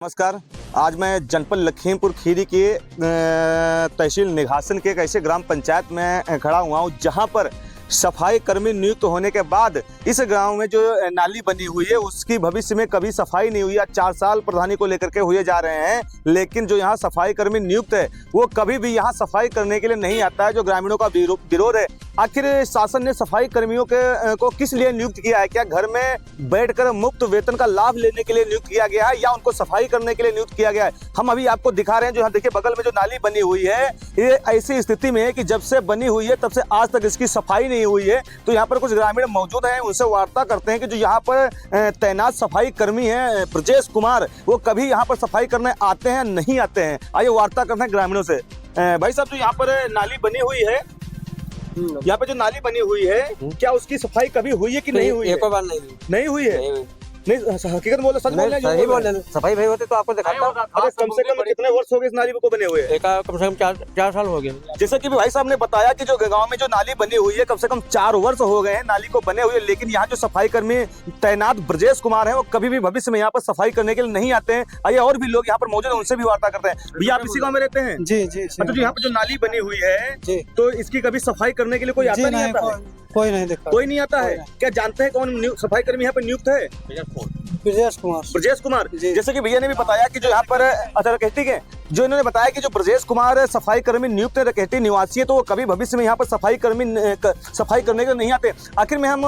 नमस्कार। आज मैं जनपद लखीमपुर खीरी के तहसील निघासन के एक ऐसे ग्राम पंचायत में खड़ा हुआ हूँ जहाँ पर सफाई कर्मी नियुक्त होने के बाद इस गांव में जो नाली बनी हुई है उसकी भविष्य में कभी सफाई नहीं हुई। आज 4 साल प्रधानी को लेकर के हुए जा रहे हैं, लेकिन जो यहाँ सफाई कर्मी नियुक्त है वो कभी भी यहाँ सफाई करने के लिए नहीं आता है। जो ग्रामीणों का विरोध है, आखिर शासन ने सफाई कर्मियों को किस लिए नियुक्त किया है? क्या घर में बैठकर मुफ्त वेतन का लाभ लेने के लिए नियुक्त किया गया है या उनको सफाई करने के लिए नियुक्त किया गया है? हम अभी आपको दिखा रहे हैं। जो यहाँ देखिए बगल में जो नाली बनी हुई है, ये ऐसी स्थिति में है कि जब से बनी हुई है तब से आज तक इसकी सफाई नहीं हुई है। तो यहाँ पर कुछ ग्रामीण मौजूद हैं, उनसे वार्ता करते हैं कि जो यहाँ पर तैनात सफाई कर्मी हैं ब्रजेश कुमार, वो कभी यहाँ पर सफाई करने आते हैं नहीं आते हैं। आइए वार्ता करते हैं ग्रामीणों से। भाई साहब, जो यहाँ पर नाली बनी हुई है, यहाँ पे जो नाली बनी हुई है, क्या उसकी सफाई कभी हुई है कि नहीं हुई? एक बार नहीं हुई है। नहीं, हकीकत बोलो, सच बोल रहे हैं? सही बोल रहे हैं। सफाई भाई होती तो आपको दिखाता हूं। अरे कम से कम कितने वर्ष हो गए इस नाली को बने हुए? कम से कम 4 साल हो गए। जैसे कि भाई साहब ने बताया कि जो गांव में जो नाली बनी हुई है कम से कम 4 वर्ष हो गए हैं नाली को बने हुए, लेकिन यहाँ जो सफाई कर्मी तैनात ब्रजेश कुमार है वो कभी भी भविष्य में यहाँ पर सफाई करने के लिए नहीं आते हैं। आइए और भी लोग यहाँ पर मौजूद है, उनसे भी वार्ता करते हैं। भैया, आप इसी गाँव में रहते हैं? जी जी। मतलब यहाँ पर जो नाली बनी हुई है तो इसकी कभी सफाई करने के लिए कोई आता नहीं आता है? कोई नहीं देखा, कोई नहीं आता है। क्या जानते हैं कौन सफाई कर्मी यहाँ पर नियुक्त है? ब्रजेश कुमार। जैसे कि भैया ने भी बताया कि जो यहाँ पर रकेटी के जो इन्होंने बताया कि जो ब्रजेश कुमार सफाई कर्मी नियुक्त रकेटी निवासी है, तो वो कभी भविष्य में यहाँ पर सफाई करने के लिए नहीं आते। आखिर में हम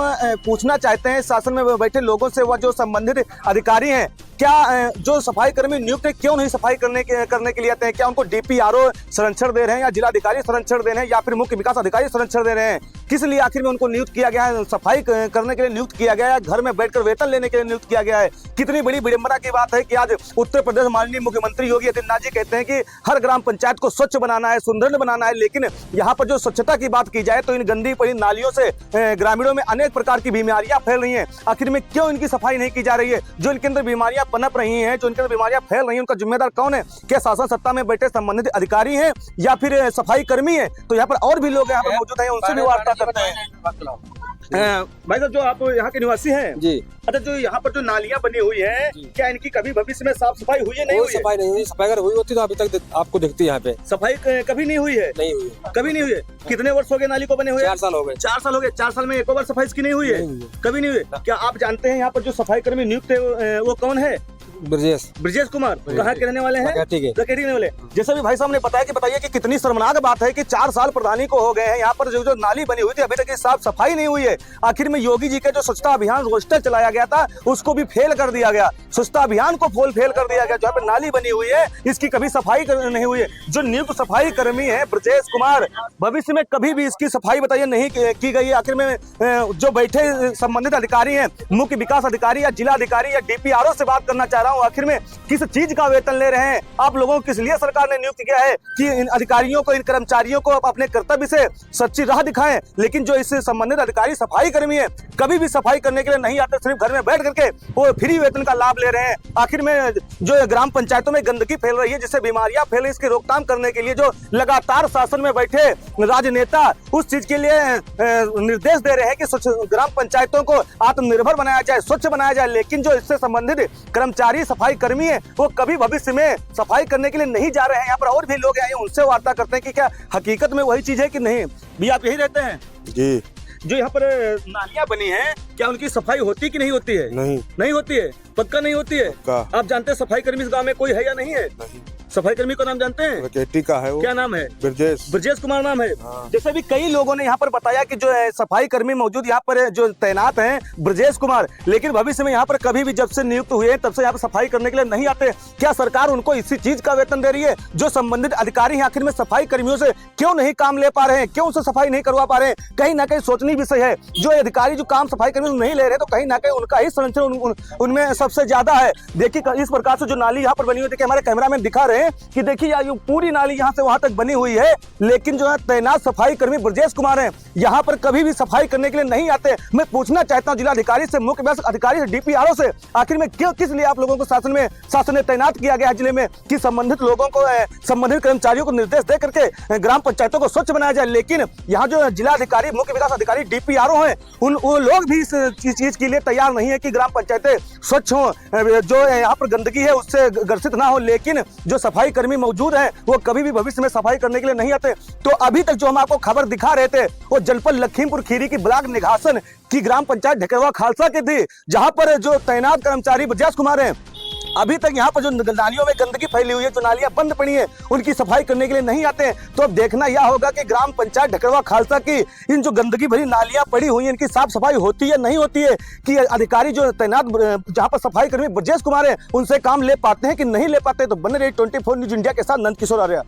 पूछना चाहते हैं शासन में बैठे लोगों से, वह जो संबंधित अधिकारी हैं, क्या जो सफाई कर्मी नियुक्त है क्यों नहीं सफाई करने के लिए आते हैं? क्या उनको DPRO संरक्षण दे रहे हैं या जिलाधिकारी संरक्षण दे रहे हैं या फिर मुख्य विकास अधिकारी संरक्षण दे रहे हैं? किस लिए आखिर में उनको नियुक्त किया गया है? सफाई करने के लिए नियुक्त किया गया है, घर में बैठकर वेतन लेने के लिए नियुक्त किया गया है? कितनी बड़ी विडंबना की बात है कि आज उत्तर प्रदेश माननीय मुख्यमंत्री योगी आदित्यनाथ जी कहते हैं कि हर ग्राम पंचायत को स्वच्छ बनाना है, सुंदर बनाना है, लेकिन यहाँ पर जो स्वच्छता की बात की जाए तो इन गंदी पड़ी नालियों से ग्रामीणों में अनेक प्रकार की बीमारियां फैल रही हैं। आखिर में क्यों इनकी सफाई नहीं की जा रही है? जो इनके अंदर बीमारियां पनप रही हैं, जो इनके अंदर बीमारियां फैल रही हैं, उनका जिम्मेदार कौन है? क्या शासन सत्ता में बैठे संबंधित अधिकारी हैं या फिर सफाई कर्मी है? तो यहाँ पर और भी लोग यहाँ पर मौजूद हैं, उनसे भी वार्ता करते हैं। भाई साहब, जो आप यहाँ के निवासी हैं जी, अच्छा, जो यहाँ पर जो नालियाँ बनी हुई है, क्या इनकी कभी भविष्य में साफ सफाई हुई है? नहीं हुई? सफाई नहीं हुई। सफाई अगर हुई होती तो अभी तक आपको दिखती यहाँ पे। सफाई कभी नहीं हुई है? नहीं हुई, कभी नहीं हुई है। कितने वर्ष हो गए नाली को बने हुए? 4 साल हो गए। 4 साल हो गए। 4 साल में एक बार सफाई इसकी नहीं हुई है? कभी नहीं हुई। क्या आप जानते हैं यहाँ पर जो सफाई कर्मी नियुक्त है वो कौन है? ब्रजेश कुमार। कहाँ के रहने वाले हैं? रकेटी रहने वाले। जैसे भी भाई साहब ने बताया कि बताइए कि कितनी शर्मनाक बात है कि 4 साल प्रधानी को हो गए हैं, यहाँ पर जो नाली बनी हुई थी अभी तक साफ सफाई नहीं हुई है। आखिर में योगी जी के जो स्वच्छता अभियान रोस्टर चलाया गया था उसको भी फेल कर दिया गया, स्वच्छता अभियान को फेल कर दिया गया। जहाँ पर नाली बनी हुई है इसकी कभी सफाई नहीं हुई है। जो नियुक्त सफाई कर्मी है ब्रजेश कुमार, भविष्य में कभी भी इसकी सफाई बताइए नहीं की गई है। आखिर में जो बैठे संबंधित अधिकारी है, मुख्य विकास अधिकारी या जिला अधिकारी या DPRO से बात करना चाह रहा हूँ, आखिर में किस चीज का वेतन ले रहे हैं आप लोगों को? किस लिए सरकार ने नियुक्त किया है कि इन अधिकारियों को, इन कर्मचारियों को अपने कर्तव्य से सच्ची राह दिखाएं? लेकिन जो इससे संबंधित अधिकारी सफाई कर्मी है कभी भी सफाई करने के लिए नहीं आते, सिर्फ घर में बैठ करके वो फ्री वेतन का लाभ ले रहे हैं। आखिर में जो ग्राम पंचायतों में गंदगी फैल रही है, जिससे बीमारियां फैल रही है, इसकी रोकथाम करने के लिए जो लगातार शासन में बैठे राजनेता उस चीज के लिए निर्देश दे रहे हैं कि ग्राम पंचायतों को आत्मनिर्भर बनाया जाए, स्वच्छ बनाया जाए, लेकिन जो इससे संबंधित कर्मचारी सफाई कर्मी है वो कभी भविष्य में सफाई करने के लिए नहीं जा रहे हैं। यहाँ पर और भी लोग आए, उनसे वार्ता करते हैं कि क्या हकीकत में वही चीज है कि नहीं। भी आप यही रहते हैं? जी। जो यहाँ पर नालियाँ बनी हैं, क्या उनकी सफाई होती कि नहीं होती है? नहीं होती है। पक्का नहीं होती है। आप जानते हैं सफाई कर्मी इस गाँव में कोई है या नहीं है? सफाई कर्मी का नाम जानते हैं? रकेटी का है वो। क्या नाम है? ब्रजेश कुमार नाम है। जैसे भी कई लोगों ने यहाँ पर बताया कि जो है सफाई कर्मी मौजूद यहाँ पर जो तैनात हैं ब्रजेश कुमार, लेकिन भविष्य में यहाँ पर कभी भी जब से नियुक्त हुए तब से यहाँ पर सफाई करने के लिए नहीं आते। क्या सरकार उनको इसी चीज का वेतन दे रही है? जो संबंधित अधिकारी हैं आखिर में सफाई कर्मियों से क्यों नहीं काम ले पा रहे हैं, क्यों उनसे सफाई नहीं करवा पा रहे हैं? कहीं ना कहीं सोचनीय विषय है। जो अधिकारी जो काम सफाई कर्मियों नहीं ले रहे तो कहीं ना कहीं उनका ही संरक्षण उनमें सबसे ज्यादा है। देखिए इस प्रकार से जो नाली यहाँ पर बनी हुई, देखिए हमारे कैमरामैन दिखा रहे हैं हैं कि देखिए ये पूरी नाली यहाँ से वहां तक बनी हुई है, लेकिन जो है तैनात सफाई कर्मी ब्रजेश कुमार हैं, यहाँ पर कभी भी सफाई करने के लिए नहीं आते। मैं पूछना चाहता हूँ जिलाधिकारी से, मुख्य विकास अधिकारी से, डीपीआरओ से, आखिर में क्यों, किस लिए आप लोगों को शासन में तैनात किया गया है जिले में कि संबंधित लोगों को, संबंधित कर्मचारियों को निर्देश दे करके ग्राम पंचायतों को स्वच्छ बनाया जाए। लेकिन यहाँ जो जिला अधिकारी, मुख्य विकास अधिकारी, डीपीआरओ हैं, वो लोग भी इस चीज के लिए तैयार नहीं है कि ग्राम पंचायतें स्वच्छ हों, जो यहाँ पर गंदगी है उससे ग्रसित ना हो। लेकिन जो सफाई कर्मी मौजूद हैं वो कभी भी भविष्य में सफाई करने के लिए नहीं आते। तो अभी तक जो हम आपको खबर दिखा रहे थे वो जनपद लखीमपुर खीरी की ब्लॉक निघासन की ग्राम पंचायत ढकेरवा खालसा की थी, जहां पर जो तैनात कर्मचारी ब्रजेश कुमार हैं, अभी तक यहाँ पर जो नालियों में गंदगी फैली हुई है, जो नालियां बंद पड़ी हैं, उनकी सफाई करने के लिए नहीं आते हैं। तो अब देखना यह होगा कि ग्राम पंचायत ढकेरवा खालसा की इन जो गंदगी भरी नालियां पड़ी हुई हैं, इनकी साफ सफाई होती है नहीं होती है, कि अधिकारी जो तैनात जहाँ पर सफाई कर्मी ब्रजेश कुमार है उनसे काम ले पाते हैं कि नहीं ले पाते। तो बने रही 24 न्यूज इंडिया के साथ नंद किशोर आर्य।